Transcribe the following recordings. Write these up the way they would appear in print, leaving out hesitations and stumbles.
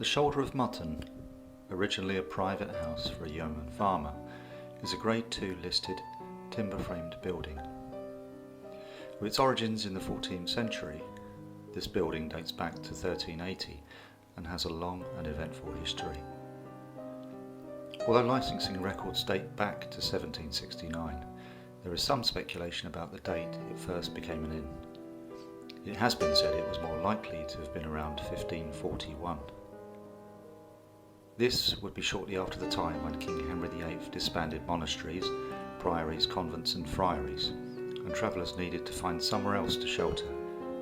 The Shoulder of Mutton, originally a private house for a yeoman farmer, is a Grade II listed timber-framed building. With its origins in the 14th century, this building dates back to 1380 and has a long and eventful history. Although licensing records date back to 1769, there is some speculation about the date it first became an inn. It has been said it was more likely to have been around 1541. This would be shortly after the time when King Henry VIII disbanded monasteries, priories, convents and friaries, and travellers needed to find somewhere else to shelter,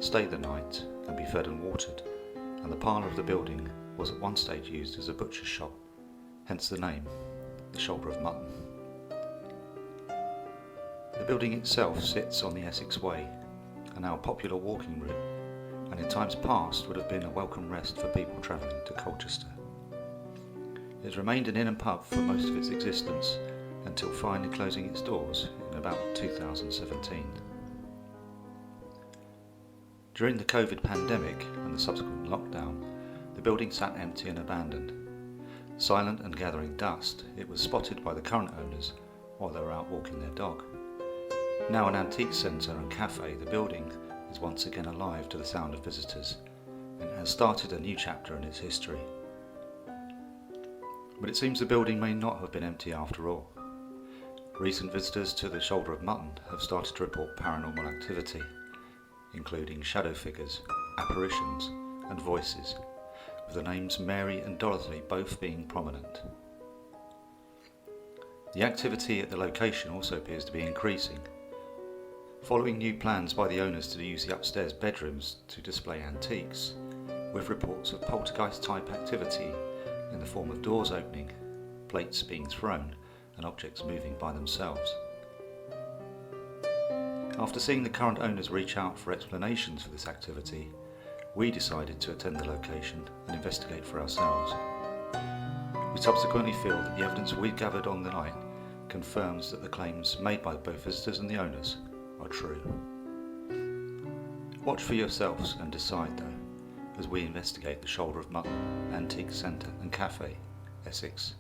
stay the night and be fed and watered, and the parlour of the building was at one stage used as a butcher's shop, hence the name, the Shoulder of Mutton. The building itself sits on the Essex Way, a now popular walking route, and in times past would have been a welcome rest for people travelling to Colchester. It has remained an inn and pub for most of its existence until finally closing its doors in about 2017. During the COVID pandemic and the subsequent lockdown, the building sat empty and abandoned. Silent and gathering dust, it was spotted by the current owners while they were out walking their dog. Now an antique centre and cafe, the building is once again alive to the sound of visitors and has started a new chapter in its history. But it seems the building may not have been empty after all. Recent visitors to the Shoulder of Mutton have started to report paranormal activity, including shadow figures, apparitions and voices, with the names Mary and Dorothy both being prominent. The activity at the location also appears to be increasing. Following new plans by the owners to use the upstairs bedrooms to display antiques, with reports of poltergeist type activity in the form of doors opening, plates being thrown and objects moving by themselves. After seeing the current owners reach out for explanations for this activity, we decided to attend the location and investigate for ourselves. We subsequently feel that the evidence we've gathered on the night confirms that the claims made by both visitors and the owners are true. Watch for yourselves and decide though, as we investigate the Shoulder of Mutton Antique Centre and Cafe, Essex.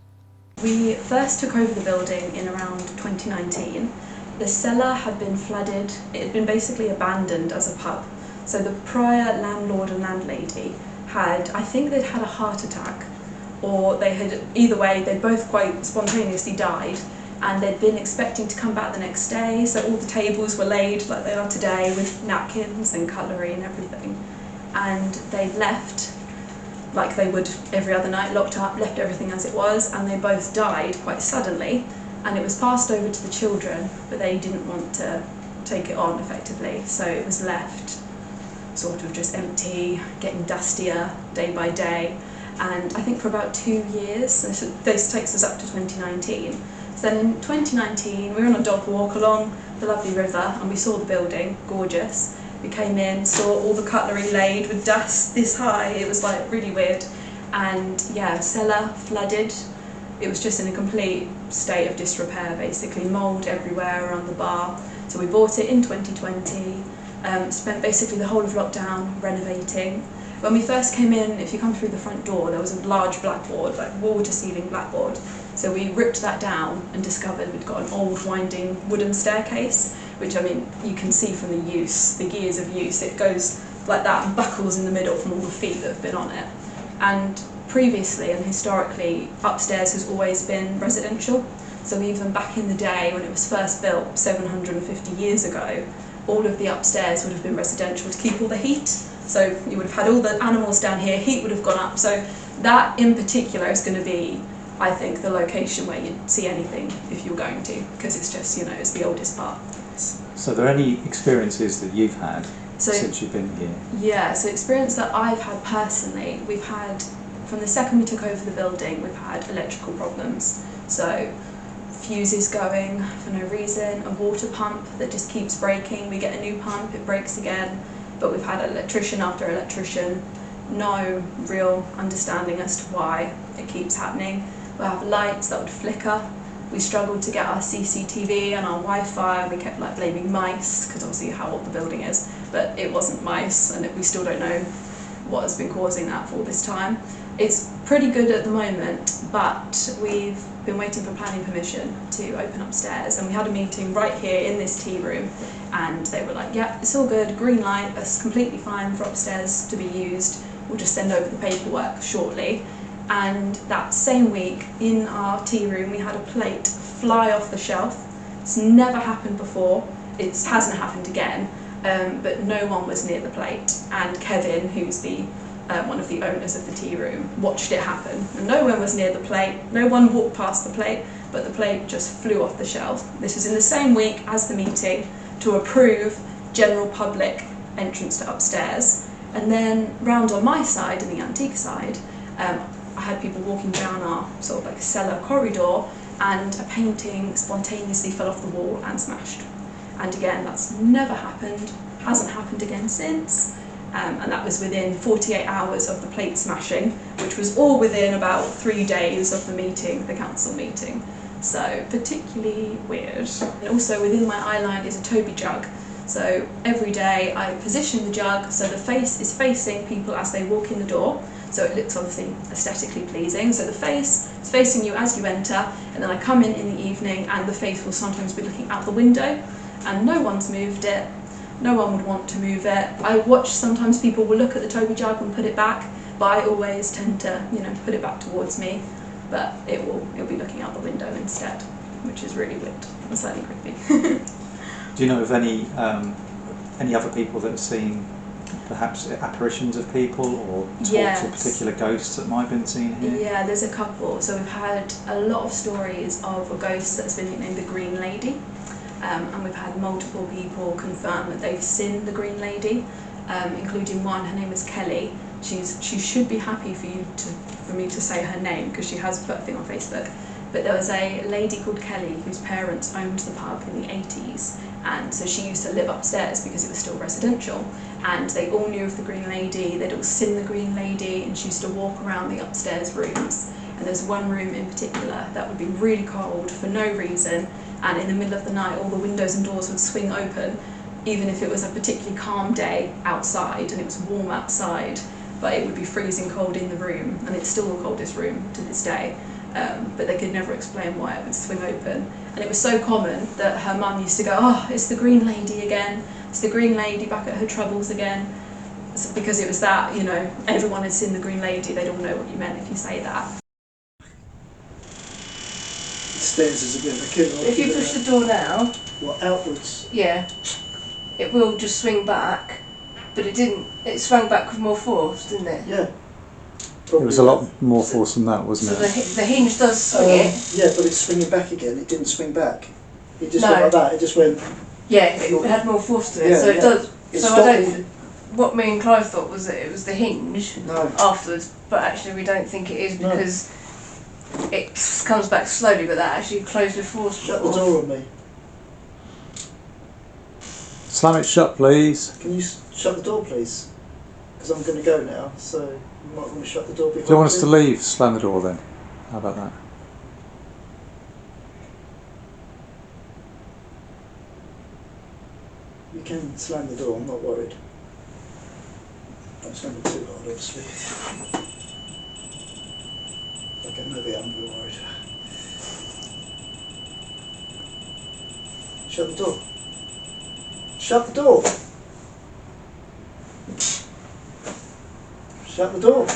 We first took over the building in around 2019. The cellar had been flooded, it had been basically abandoned as a pub. So the prior landlord and landlady I think they'd had a heart attack, or they had, either way, they'd both quite spontaneously died, and they'd been expecting to come back the next day, so all the tables were laid like they are today with napkins and cutlery and everything. And they left, like they would every other night, locked up, left everything as it was, and they both died quite suddenly. And it was passed over to the children, but they didn't want to take it on effectively, so it was left sort of just empty, getting dustier day by day. And I think for about 2 years, so this takes us up to 2019. So then in 2019, we were on a dog walk along the lovely river, and we saw the building, gorgeous. We came in, saw all the cutlery laid with dust this high. It was like really weird. And yeah, cellar flooded. It was just in a complete state of disrepair, basically. Mould everywhere around the bar. So we bought it in 2020, spent basically the whole of lockdown renovating. When we first came in, if you come through the front door, there was a large blackboard, like wall-to-ceiling blackboard. So we ripped that down and discovered we'd got an old winding wooden staircase, which, I mean, you can see from the use, the years of use, it goes like that and buckles in the middle from all the feet that have been on it. And previously and historically, upstairs has always been residential. So even back in the day when it was first built 750 years ago, all of the upstairs would have been residential to keep all the heat. So you would have had all the animals down here, heat would have gone up. So that in particular is going to be, I think, the location where you'd see anything if you're going to, because it's just, it's the oldest part. So are there any experiences that you've had since you've been here? Yeah, so experience that I've had personally, we've had, from the second we took over the building, we've had electrical problems. So fuses going for no reason, a water pump that just keeps breaking, we get a new pump, it breaks again. But we've had electrician after electrician, no real understanding as to why it keeps happening. We have lights that would flicker. We struggled to get our CCTV and our Wi-Fi, and we kept blaming mice, because obviously how old the building is, but it wasn't mice, and we still don't know what has been causing that for all this time. It's pretty good at the moment, but we've been waiting for planning permission to open upstairs, and we had a meeting right here in this tea room, and they were like, yeah, it's all good, green light, it's completely fine for upstairs to be used, we'll just send over the paperwork shortly. And that same week in our tea room we had a plate fly off the shelf. It's never happened before, it hasn't happened again, but no one was near the plate, and Kevin, who's the one of the owners of the tea room, watched it happen, and no one was near the plate, no one walked past the plate, but the plate just flew off the shelf. This was in the same week as the meeting to approve general public entrance to upstairs. And then round on my side, in the antique side, I had people walking down our sort of like cellar corridor, and a painting spontaneously fell off the wall and smashed. And again, that's never happened, hasn't happened again since. And that was within 48 hours of the plate smashing, which was all within about 3 days of the meeting, the council meeting. So particularly weird. And also within my eye line is a Toby jug. So every day I position the jug so the face is facing people as they walk in the door. So it looks obviously aesthetically pleasing. So the face is facing you as you enter, and then I come in the evening and the face will sometimes be looking out the window, and no one's moved it. No one would want to move it. I watch sometimes people will look at the Toby jug and put it back, but I always tend to, put it back towards me. But it'll be looking out the window instead, which is really weird and slightly creepy. Do you know of any other people that have seen perhaps apparitions of people or talks of particular ghosts that might have been seen here? Yeah, there's a couple. So we've had a lot of stories of a ghost that's been nicknamed the Green Lady. And we've had multiple people confirm that they've seen the Green Lady, including one. Her name is Kelly. She should be happy for me to say her name, because she has put a thing on Facebook. But there was a lady called Kelly whose parents owned the pub in the 80s, and so she used to live upstairs because it was still residential. And they all knew of the Green Lady. They'd all seen the Green Lady, and she used to walk around the upstairs rooms. And there's one room in particular that would be really cold for no reason, and in the middle of the night all the windows and doors would swing open, even if it was a particularly calm day outside and it was warm outside, but it would be freezing cold in the room, and it's still the coldest room to this day. But they could never explain why it would swing open. And it was so common that her mum used to go, oh, it's the Green Lady again, it's the Green Lady back at her troubles again. Because it was that, everyone had seen the Green Lady, they'd all know what you meant if you say that. Stairs is a bit of a killer. If you push the door now, what, outwards? Yeah, it will just swing back, but it didn't. It swung back with more force, didn't it? Yeah. It was a lot more force than that, wasn't So it? the hinge does swing it. Yeah, but it's swinging back again. It didn't swing back. It just No. went like that. It just went. Yeah, it had more force to it, Yeah, so it yeah. does. It So stopped I me. don't. What me and Clive thought was that it was the hinge No. afterwards, but actually we don't think it is, No. because it comes back slowly, but that actually closed with force. Shut the door on me. Slam it shut, please. Can you shut the door, please? Because I'm going to go now, so you might want to shut the door behind Do you want us to me. leave? Slam the door then. How about that? You can slam the door. I'm not worried. Don't slam it too hard, obviously. Okay, maybe I'm a bit worried. Shut the door. Shut the door. Shut the door.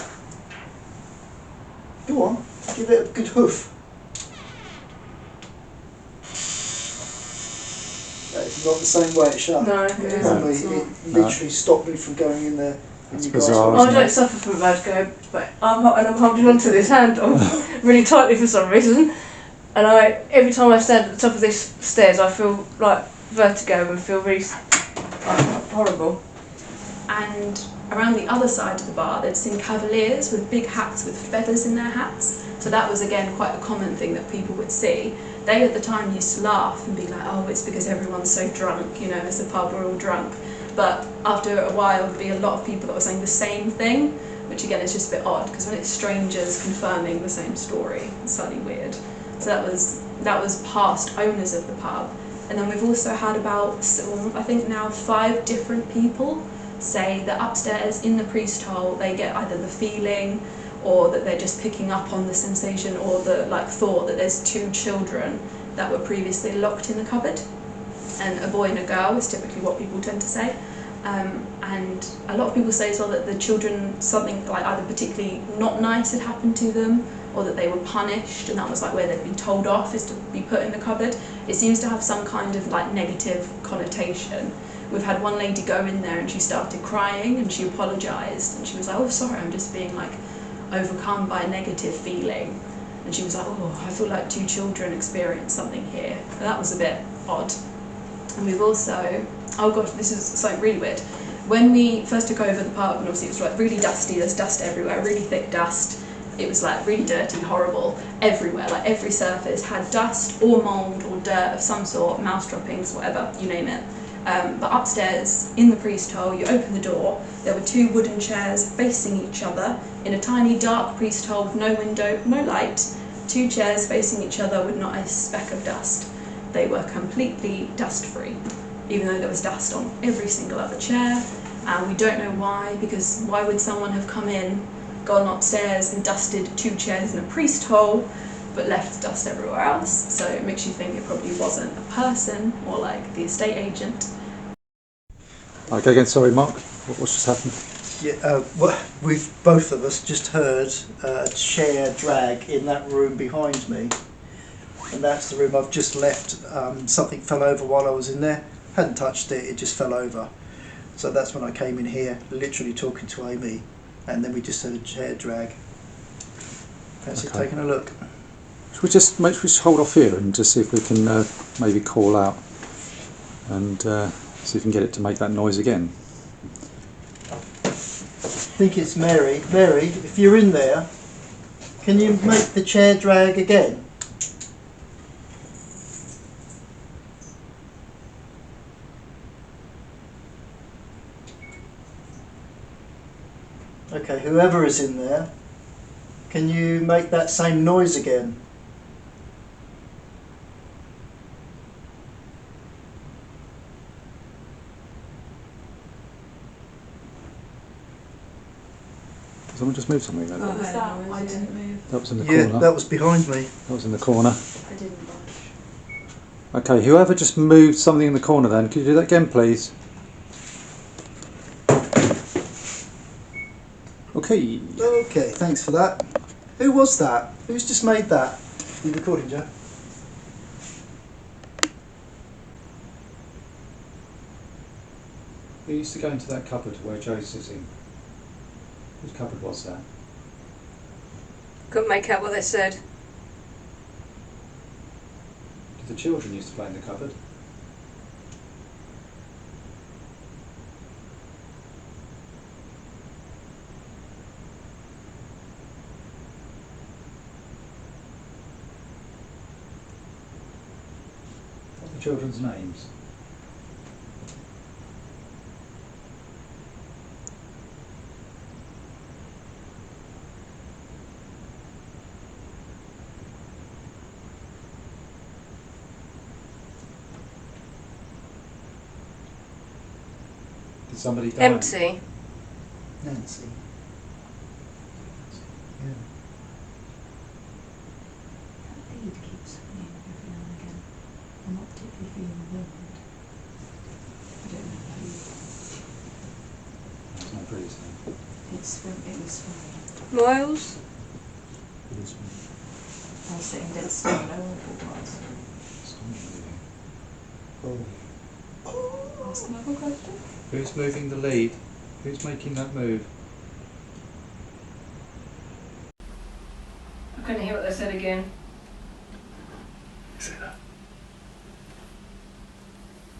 Go on, give it a good hoof. That is not the same way it shut. No, it isn't. Normally, It's not. it literally stopped me from going in there. That's you guys bizarre, were- I isn't don't it? suffer from vertigo, but I'm holding on to this handle really tightly for some reason. And every time I stand at the top of these stairs, I feel like vertigo and feel really horrible. And around the other side of the bar, they'd seen cavaliers with big hats with feathers in their hats. So that was again quite a common thing that people would see. They at the time used to laugh and be like, oh, it's because everyone's so drunk, it's a pub, we're all drunk. But after a while, there'd be a lot of people that were saying the same thing, which again is just a bit odd, because when it's strangers confirming the same story, it's slightly weird. So that was past owners of the pub. And then we've also had about, I think now 5 different people say that upstairs in the priest hole they get either the feeling or that they're just picking up on the sensation or the thought that there's two children that were previously locked in the cupboard, and a boy and a girl is typically what people tend to say. And a lot of people say as well that the children, something either particularly not nice had happened to them, or that they were punished, and that was where they'd been told off, is to be put in the cupboard. It seems to have some kind of negative connotation. We've had one lady go in there and she started crying and she apologised, and she was like, "Oh, sorry, I'm just being overcome by a negative feeling." And she was like, "Oh, I feel like two children experienced something here." And that was a bit odd. And we've also, oh gosh, this is something really weird. When we first took over the apartment, obviously it was really dusty, there's dust everywhere, really thick dust. It was really dirty, horrible, everywhere, every surface had dust or mould or dirt of some sort, mouse droppings, whatever, you name it. But upstairs, in the priest hole, you open the door, there were two wooden chairs facing each other in a tiny dark priest hole with no window, no light, two chairs facing each other with not a speck of dust. They were completely dust-free, even though there was dust on every single other chair, and we don't know why, because why would someone have come in, gone upstairs and dusted two chairs in a priest hole, but left dust everywhere else? So it makes you think it probably wasn't a person, or the estate agent. Okay, again, sorry, Mark, what's just happened? Yeah, we've both of us just heard a chair drag in that room behind me, and that's the room I've just left. Something fell over while I was in there. Hadn't touched it, it just fell over. So that's when I came in here, literally talking to Amy, and then we just heard a chair drag. Fancy taking a look? Should we just hold off here and just see if we can maybe call out and see if we can get it to make that noise again? I think it's Mary. Mary, if you're in there, can you make the chair drag again? Okay, whoever is in there, can you make that same noise again? Did someone just move something then? What was that? I didn't move. That was in the corner. Yeah, that was behind me. That was in the corner. I didn't budge. Okay, whoever just moved something in the corner then, could you do that again, please? Okay. Okay, thanks for that. Who was that? Who's just made that? You recording, Joe? Who used to go into that cupboard where Joe's sitting? Whose cupboard was that? Couldn't make out what they said. Did the children used to play in the cupboard? What are the children's names? Did somebody die? Empty. Nancy. Yeah. That lead keeps swinging every now and again. I'm not particularly feeling the wind. I don't know about you. It's not breathing. It was fine. Miles? It is I was sitting dead still, no one thought was. Ask another question? Who's moving the lead? Who's making that move? I couldn't hear what they said again.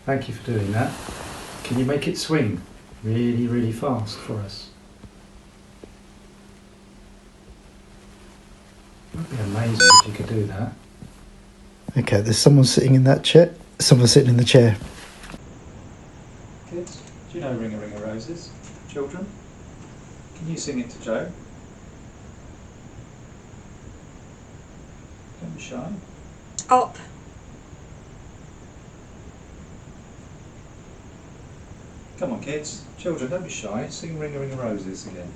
Thank you for doing that. Can you make it swing really, really fast for us? It would be amazing if you could do that. Okay, there's someone sitting in that chair. Someone sitting in the chair. Kids, do you know Ring a Ring of Roses? Children? Can you sing it to Joe? Don't be shy. Up. Come on kids, children, don't be shy. Sing Ring a Ring of Roses again.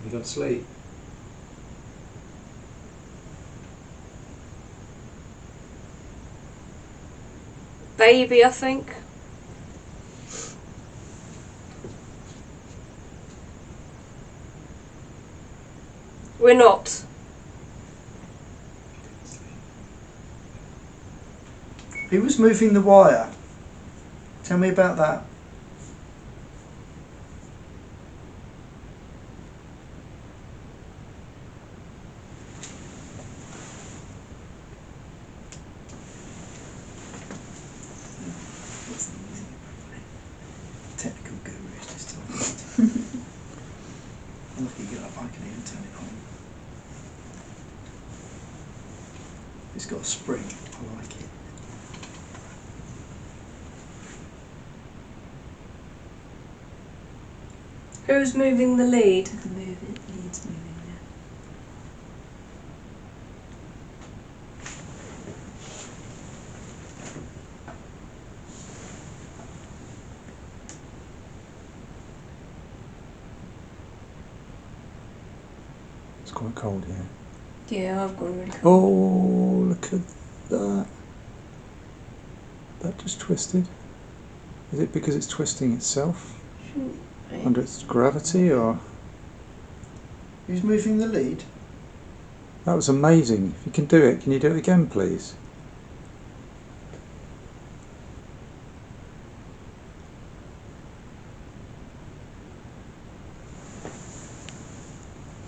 You got to sleep. Baby, I think. We're not. Who was moving the wire? Tell me about that. Technical gurus just talking. I'm looking it up, I can even turn it on. It's got a spring, I like it. Who's moving the lead? The lead's moving now. It's quite cold here. Yeah, I've gone really cold. Oh, look at that. That just twisted. Is it because it's twisting itself under its gravity, or? Who's moving the lead? That was amazing. If you can do it, can you do it again, please?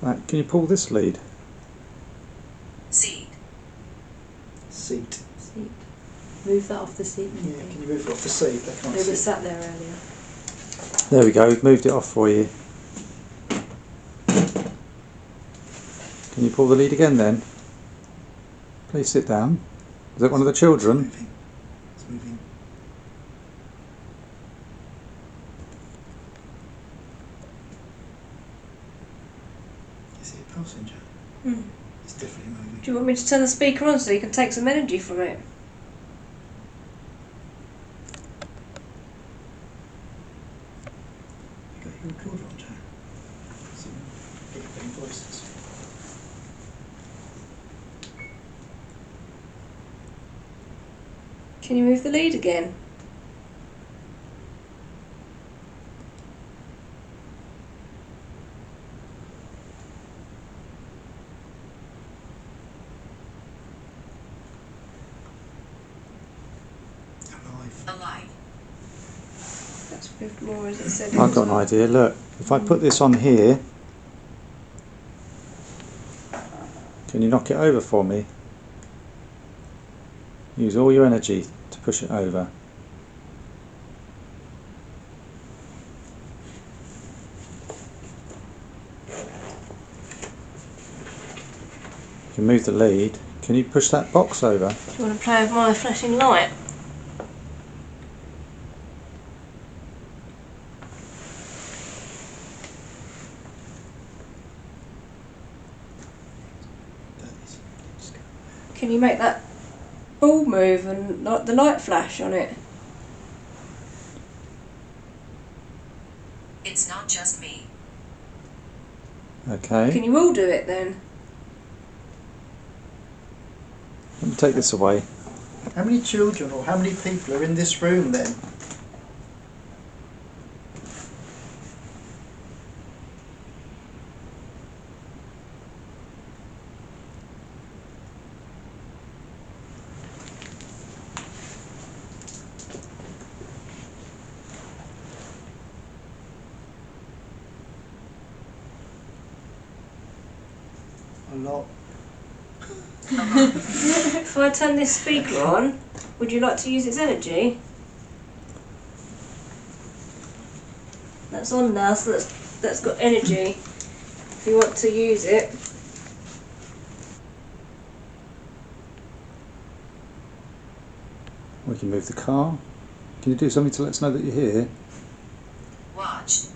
Right, can you pull this lead? Seat. Seat. Move that off the seat. Yeah, can you move it off the seat? They can't They see. were sat there earlier. There we go, we've moved it off for you. Can you pull the lead again then? Please sit down. Is that one of the children? It's moving. It's moving. Is it a passenger? It's definitely moving. Do you want me to turn the speaker on so you can take some energy from it? You got your recorder on, Joe? So, get your own voices. Can you move the lead again? Alive. That's moved more as it said. I've got an idea, look. If I put this on here, can you knock it over for me? Use all your energy to push it over. You can move the lead. Can you push that box over? Do you want to play with my flashing light? Can you make that ball move and the light flash on it? It's not just me. Okay. Can you all do it then? Let me take this away. How many children or how many people are in this room then? A lot. If I turn this speaker on, would you like to use its energy? That's on now, so that's got energy. If you want to use it. We can move the car. Can you do something to let us know that you're here? Watch.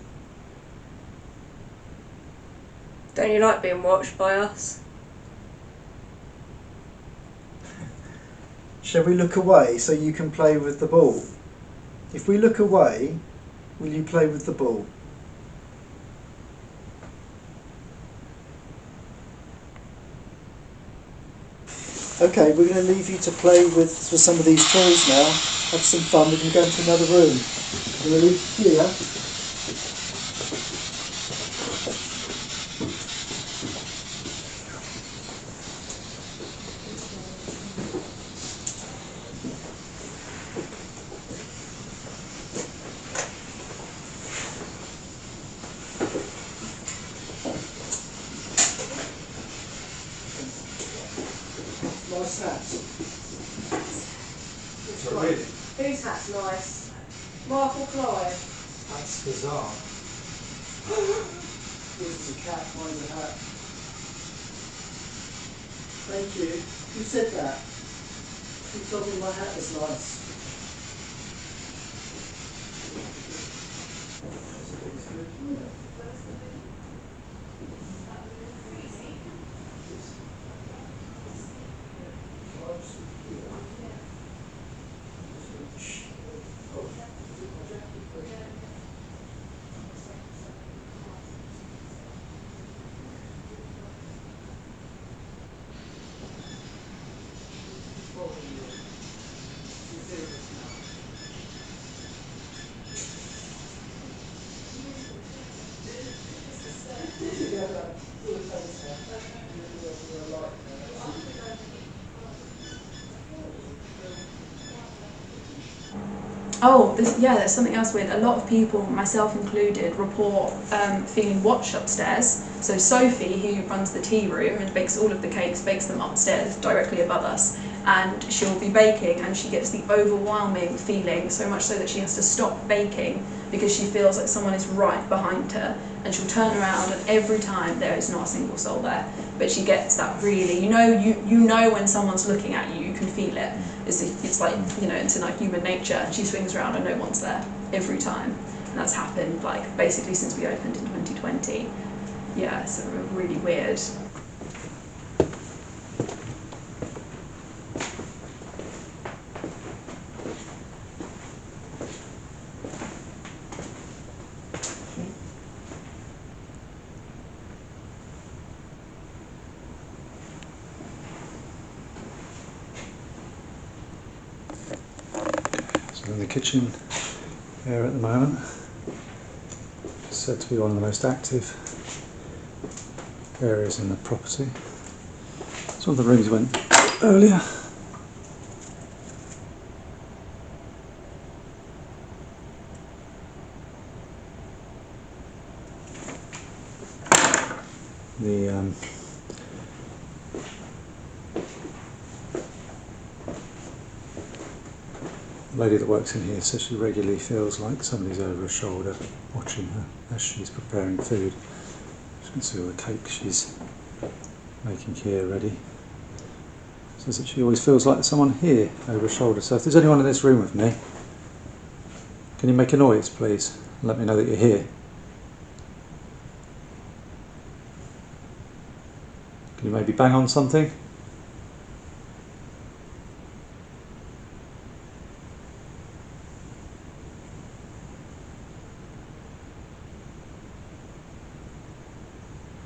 Don't you like being watched by us? Shall we look away so you can play with the ball? If we look away, will you play with the ball? Okay, we're going to leave you to play with some of these toys now. Have some fun. We can go into another room. I'm going to leave you here. Nice hat. Really? Whose hat's nice? Michael Clive. That's bizarre. This is a cat, mine's a hat. Thank you. Who said that? Who told me my hat was nice? Oh, there's something else weird. A lot of people, myself included, report feeling watched upstairs. So Sophie, who runs the tea room and bakes all of the cakes, bakes them upstairs directly above us. And she'll be baking and she gets the overwhelming feeling, so much so that she has to stop baking because she feels like someone is right behind her. And she'll turn around and every time there is not a single soul there. But she gets that really, you know when someone's looking at you, you can feel it. It's like, it's in like human nature. And she swings around and no one's there every time. And that's happened like basically since we opened in 2020. Yeah, so really weird. In the kitchen here at the moment, it's said to be one of the most active areas in the property. It's one of the rooms we went earlier. The lady that works in here says she regularly feels like somebody's over her shoulder watching her as she's preparing food. You can see all the cake she's making here ready. Says that she always feels like there's someone here over her shoulder. So if there's anyone in this room with me, can you make a noise please and let me know that you're here? Can you maybe bang on something?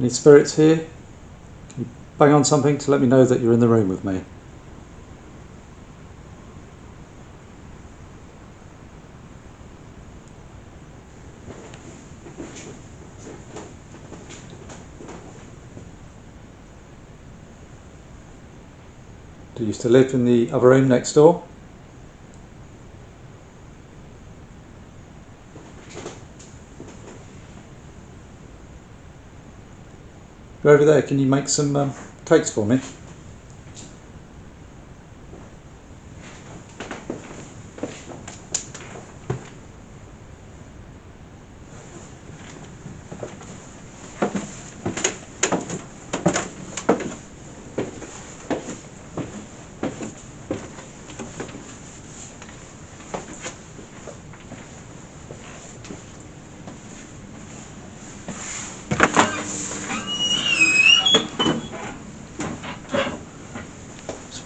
Any spirits here? Can you bang on something to let me know that you're in the room with me? Do you used to live in the other room next door? Go over there, can you make some cakes for me?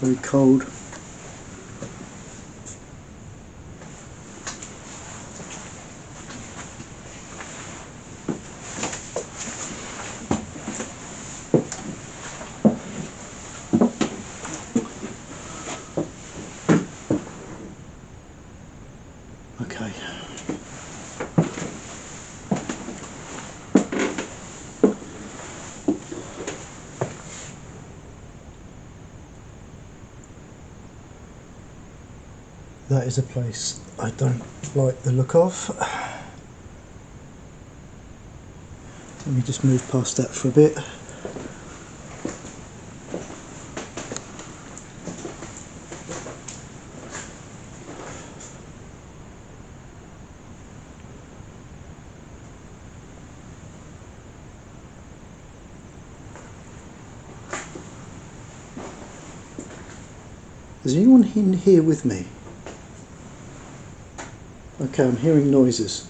Very cold. That is a place I don't like the look of. Let me just move past that for a bit. Is anyone in here with me? Okay, I'm hearing noises.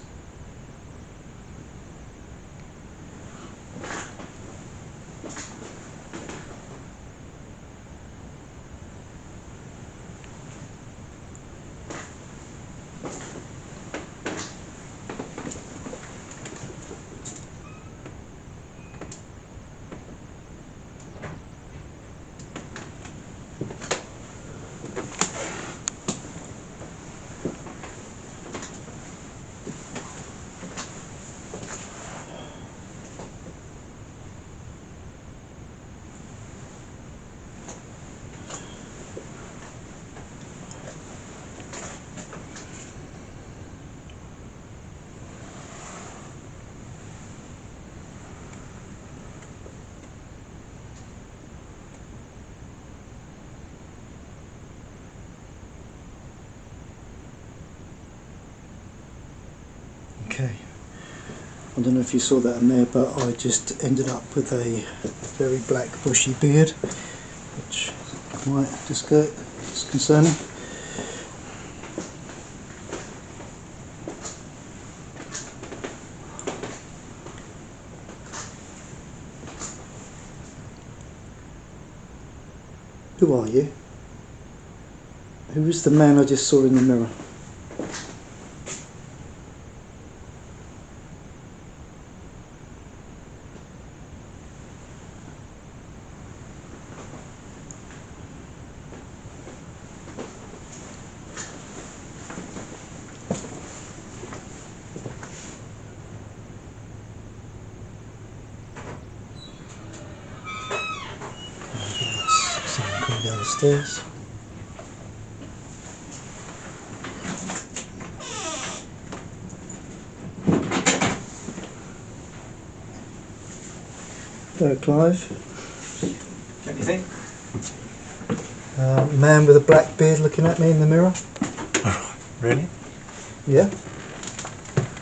Okay, I don't know if you saw that in there, but I just ended up with a very black bushy beard, which might just go, it's concerning. Who are you? Who is the man I just saw in the mirror? Someone coming down the stairs. Hello, Clive. Anything? Man with a black beard looking at me in the mirror. Really? Yeah.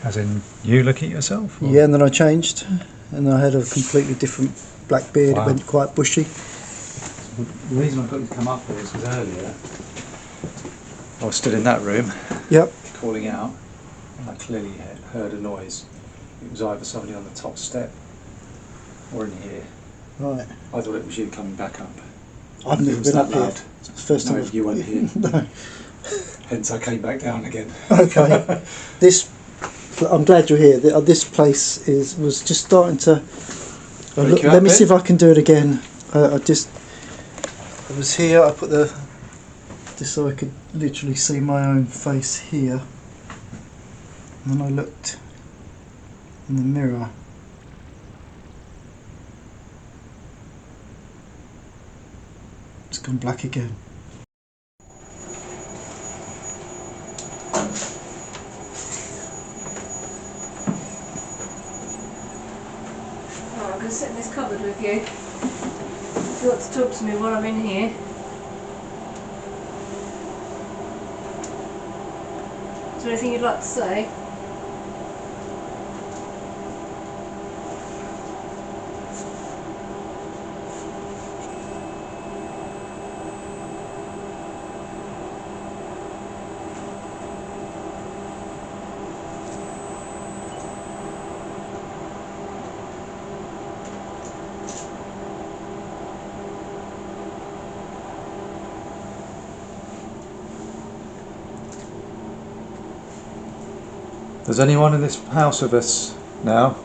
As in you looking at yourself? Or? Yeah, and then I changed, and I had a completely different black beard. Wow. It went quite bushy. The reason I got you to come up here is because earlier I was stood in that room Yep. calling out, and I clearly heard a noise. It was either somebody on the top step or in here. Right. I thought it was you coming back up. I've It never was been that up here. loud. It's the first No, time. you weren't here. No. Hence I came back down again. Okay. I'm glad you're here. This place was just starting to. Wake you Let up me a see bit? if I can do it again. I was here. I put just so I could literally see my own face here, and then I looked in the mirror. It's gone black again. Oh, I'm going to sit in this cupboard with you. If you want to talk to me while I'm in here. Is there anything you'd like to say? There's anyone in this house with us now?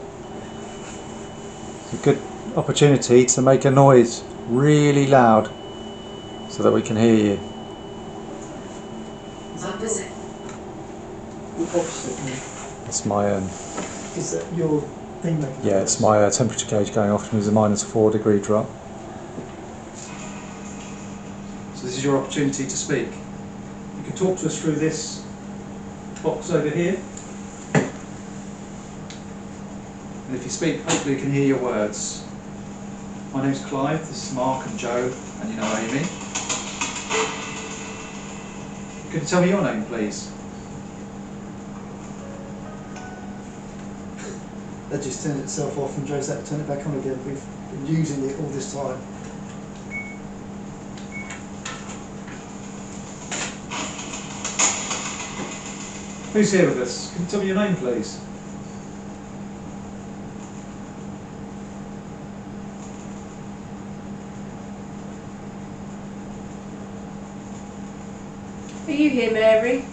It's a good opportunity to make a noise really loud so that we can hear you. Opposite. Opposite me. It's my Is that your thing making yeah, it's my temperature gauge going off, and there's a -4 degree drop. So this is your opportunity to speak. You can talk to us through this box over here. And if you speak, hopefully you can hear your words. My name's Clive, this is Mark and Joe, and you know Amy. Could you tell me your name, please? That just turned itself off and Joe's had to turn it back on again. We've been using it all this time. Who's here with us? Can you tell me your name, please? Are you here, Mary?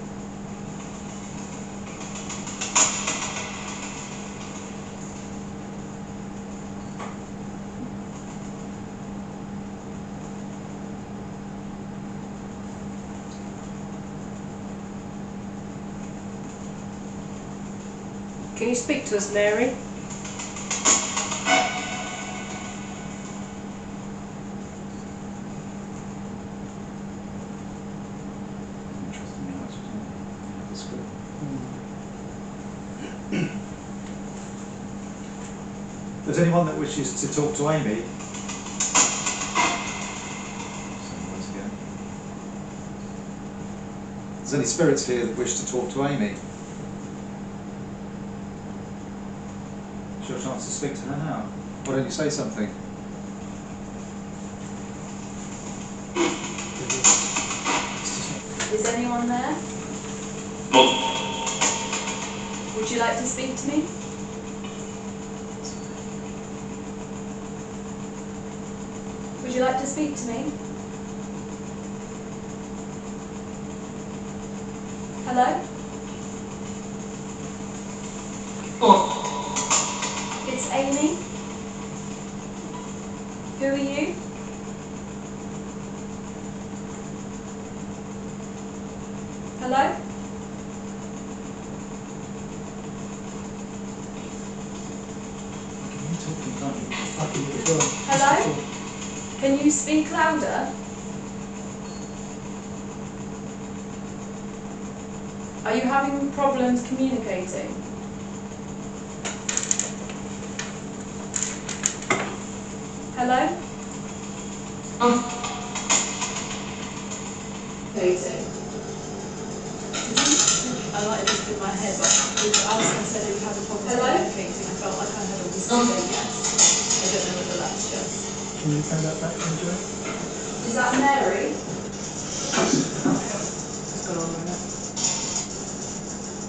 Can you speak to us, Mary? Interesting answer, isn't it? That's good. If there's anyone that wishes to talk to Amy, once again. If there's any spirits here that wish to talk to Amy, it's your chance to speak to her now. Why don't you say something? Is anyone there? Would you like to speak to me? Would you like to speak to me? Hello? It's Amy. Who are you? Hello? You're talking, can't you? I can hear it as well. Hello? Can you speak louder? Are you having problems communicating? Hello? I might have just in my head, but I said we had a problem Hello? communicating. I felt like I had a whisper saying yes. I don't know whether that's just. Can you turn that back on, Joe? Is that Mary? What's going on with that?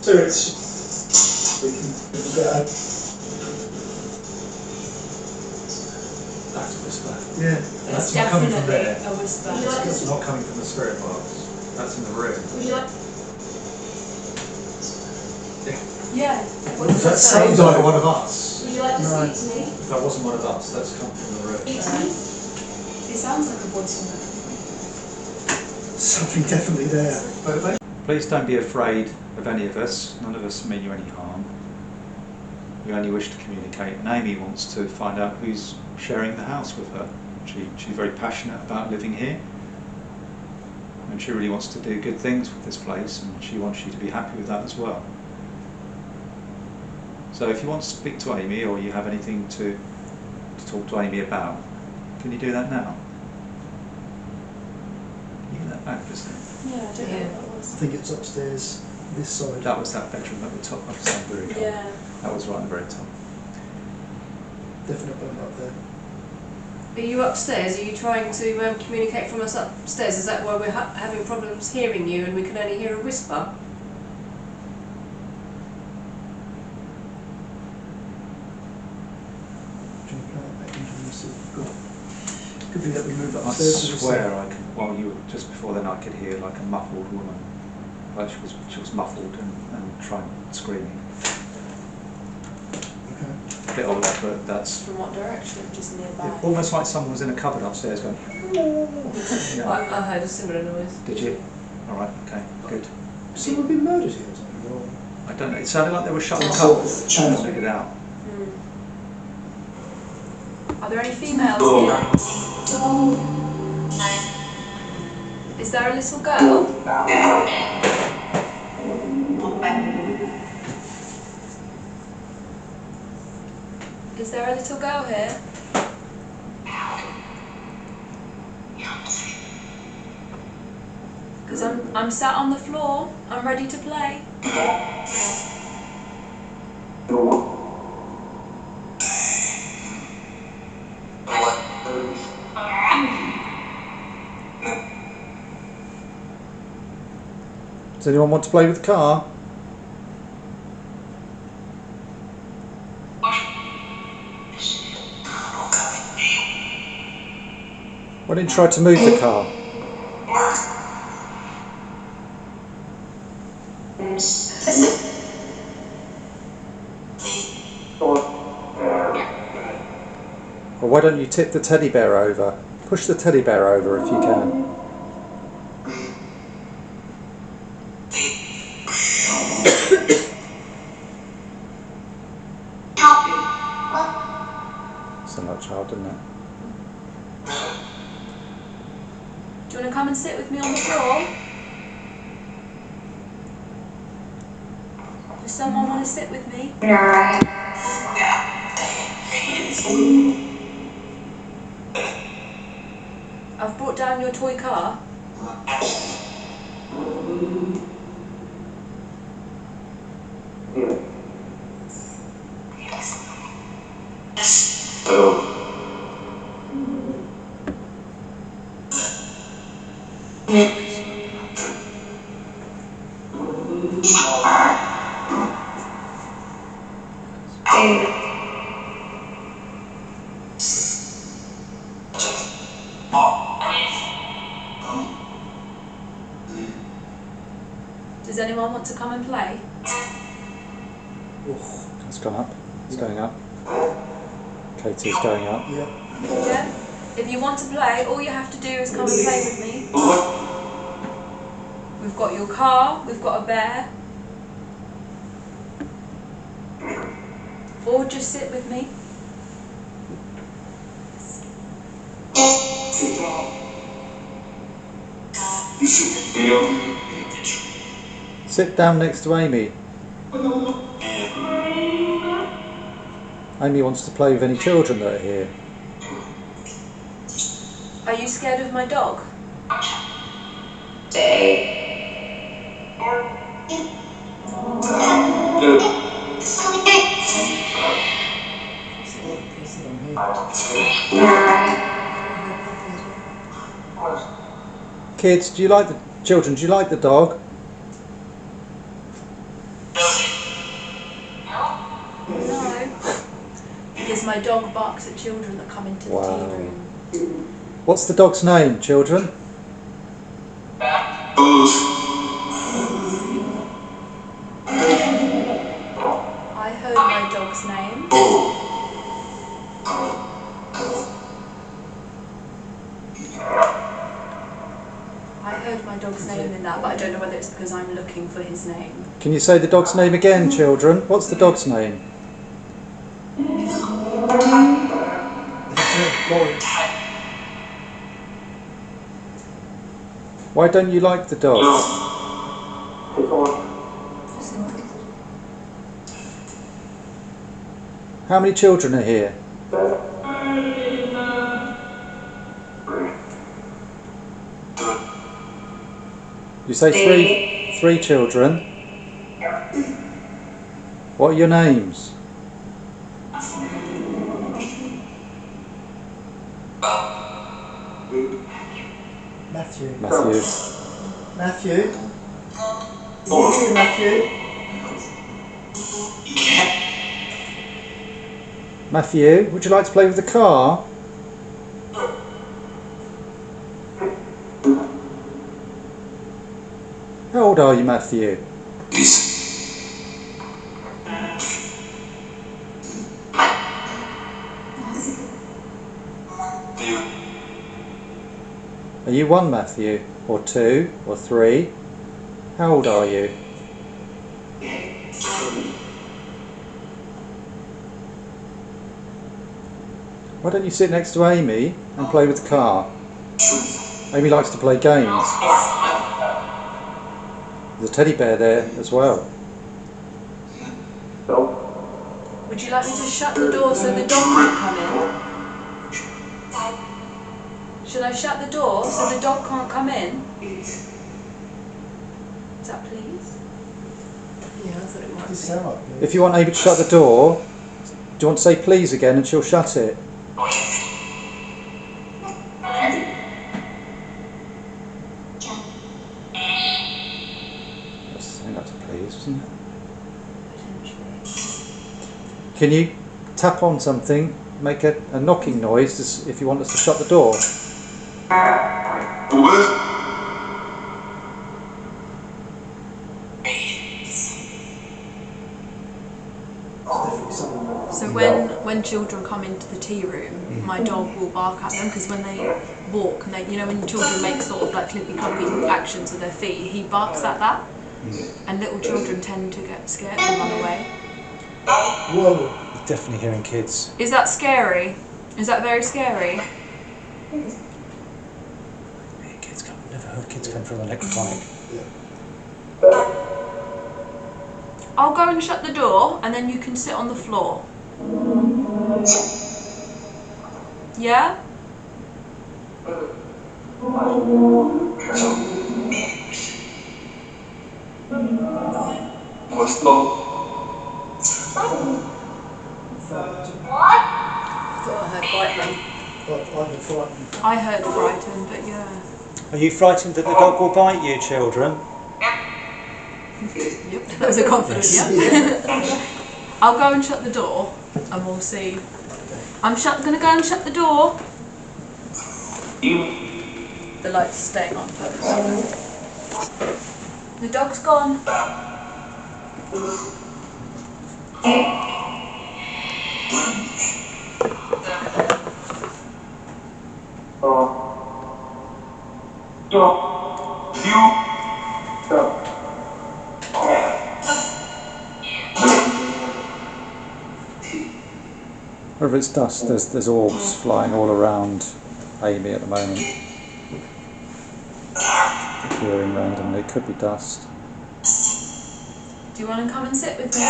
Spirits. We can get out. That's a whisper. Yeah. That's not coming from Definitely there. a whisper. Would you like to It's not coming from the spirit box. That's in the room. Would you like? Yeah. Yeah. What That does that Sounds say? like one of us. Would you like to No. speak to me? If that wasn't one of us, that's come from the room. Speak to me? It sounds like a voice in there. Something definitely there. Please don't be afraid of any of us. None of us mean you any harm. We only wish to communicate. And Amy wants to find out who's sharing the house with her. She's very passionate about living here. And she really wants to do good things with this place, and she wants you to be happy with that as well. So if you want to speak to Amy, or you have anything to talk to Amy about, can you do that now? Can you get that back, Kristen? Yeah, I don't know what that I was. think it's upstairs, this side. That was that bedroom at the top of Sunbury. Yeah. That was right at the very top. Definite bump up there. Are you upstairs? Are you trying to communicate from us upstairs? Is that why we're having problems hearing you and we can only hear a whisper? Do you want to play that back into the music? Good. Could be that we move I upstairs. to the swear side. I could, while you were just before then, I could hear like a muffled woman. Like she was muffled and trying screaming. Okay. A bit older, but that's From what direction? Just nearby. almost like someone was in a cupboard upstairs going. Yeah. I heard a similar noise. Did you? All right. Okay. Good. Has someone been murdered here or something? Or I don't know. It sounded like they were shutting Oh, cupboards. channel. Figured it out. Are there any females here? Is there a little girl? Is there a little girl here? Because I'm sat on the floor. I'm ready to play. Does anyone want to play with the car? Why don't you try to move the car? Or why don't you tip the teddy bear over? Push the teddy bear over if you can. Sound like a child, doesn't it? Do you want to come and sit with me on the floor? Does someone want to sit with me? I've brought down your toy car. Does anyone want to come and play? It's gone up. It's going up. Katie's going up. Yeah? If you want to play, all you have to do is come and play with me. We've got your car, we've got a bear. Or just sit with me. Sit down next to Amy. Amy wants to play with any children that are here. Are you scared of my dog? Kids, do you like the children? Do you like the dog? No. Because my dog barks at children that come into the tea room. What's the dog's name, children? I heard my dog's name. I heard my dog's name in that, but I don't know whether it's because I'm looking for his name. Can you say the dog's name again, children? What's the dog's name? Why don't you like the dog? How many children are here? You say three children. What are your names? Matthew. Matthew. Matthew. Here, Matthew. Matthew, would you like to play with the car? How old are you, Matthew? Are you one, Matthew? Or two? Or three? How old are you? Why don't you sit next to Amy and play with the car? Amy likes to play games. There's a teddy bear there as well. Would you like me to shut the door so the dog can't come in? Should I shut the door so the dog can't come in? Is that please? Yeah, I thought it might Does be. sound like If you want Amy to shut the door, do you want to say please again and she'll shut it? I think that's a please, isn't it? Can you tap on something, make a knocking noise if you want us to shut the door? So when children come into the tea room, my dog will bark at them because when they walk, and when children make sort of like clippy cloppy actions with their feet, he barks at that, and little children tend to get scared and run away. Whoa. You're definitely hearing kids. Is that scary? Is that very scary? Kids come. Never heard kids come from electronic. I'll go and shut the door, and then you can sit on the floor. Yeah? I heard frightened, but yeah. Are you frightened that the dog will bite you, children? Yep, that was a confident yep. I'll go and shut the door and we'll see. I'm gonna go and shut the door. The light's staying on purpose. The dog's gone. Wherever it's dust, there's orbs flying all around Amy at the moment. Appearing randomly, it could be dust. Do you want to come and sit with me?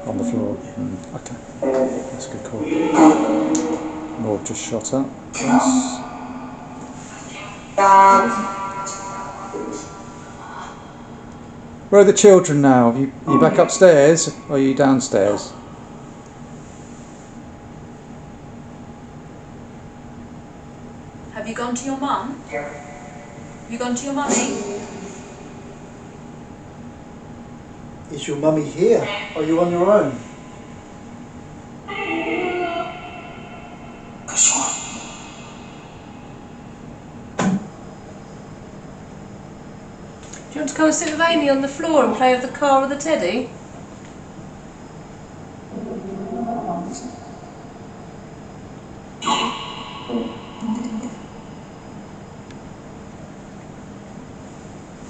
On the floor. Okay, that's a good call. More just shot up. Yes. Where are the children now? Are you back upstairs or are you downstairs? Have you gone to your mum? Have you gone to your mummy? Is your mummy here? Are you on your own? Do you want to come and sit with Amy on the floor and play with the car or the teddy?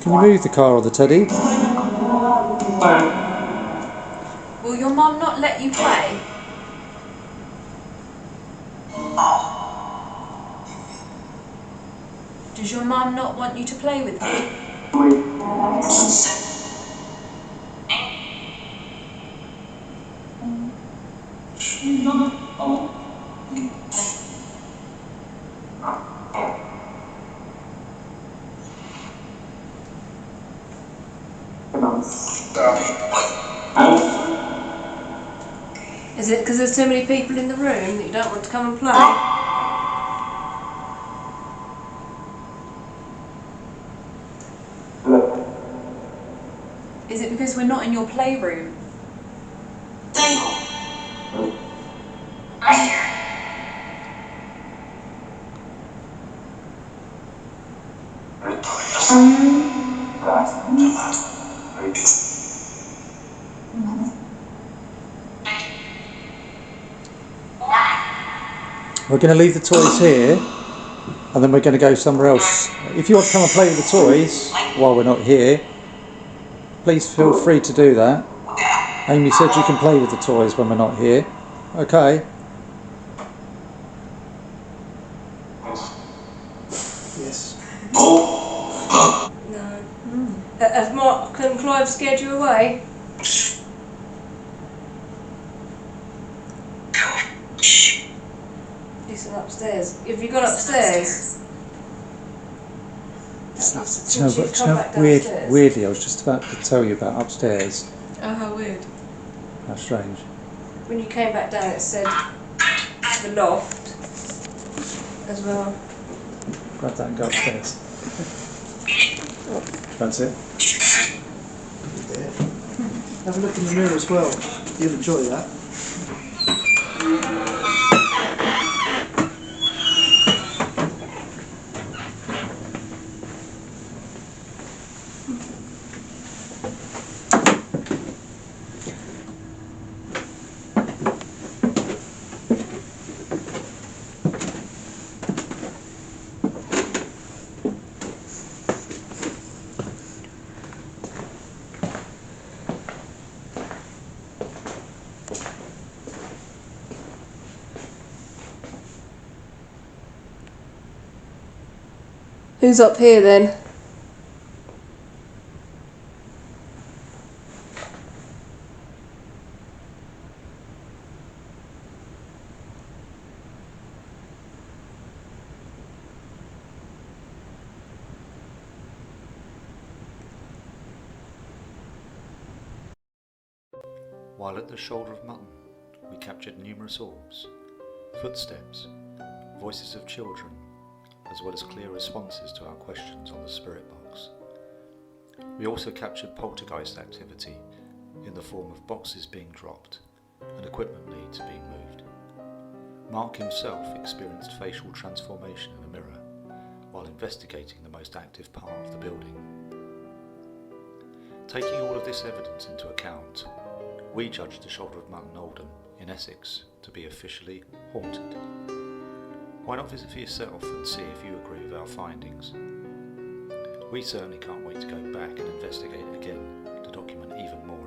Can you move the car or the teddy? Will your mum not let you play? Does your mum not want you to play with me? Is it because there's too many people in the room that you don't want to come and play? Is it because we're not in your playroom? We're going to leave the toys here, and then we're going to go somewhere else. If you want to come and play with the toys while we're not here, please feel free to do that. Amy said you can play with the toys when we're not here. Okay. Yes. No. Has Mark and Clive scared you away? He's upstairs. Have you gone upstairs? Do you know, weirdly, I was just about to tell you about upstairs. Oh, how weird. How strange. When you came back down, it said the loft as well. Grab that and go upstairs. That's it. There. Have a look in the mirror as well. You'll enjoy that. Who's up here then? While at the Shoulder of Mutton, we captured numerous orbs, footsteps, voices of children, as well as clear responses to our questions on the spirit box. We also captured poltergeist activity in the form of boxes being dropped and equipment leads being moved. Mark himself experienced facial transformation in a mirror while investigating the most active part of the building. Taking all of this evidence into account, we judged the Shoulder of Mutton Aldham in Essex to be officially haunted. Why not visit for yourself and see if you agree with our findings? We certainly can't wait to go back and investigate again to document even more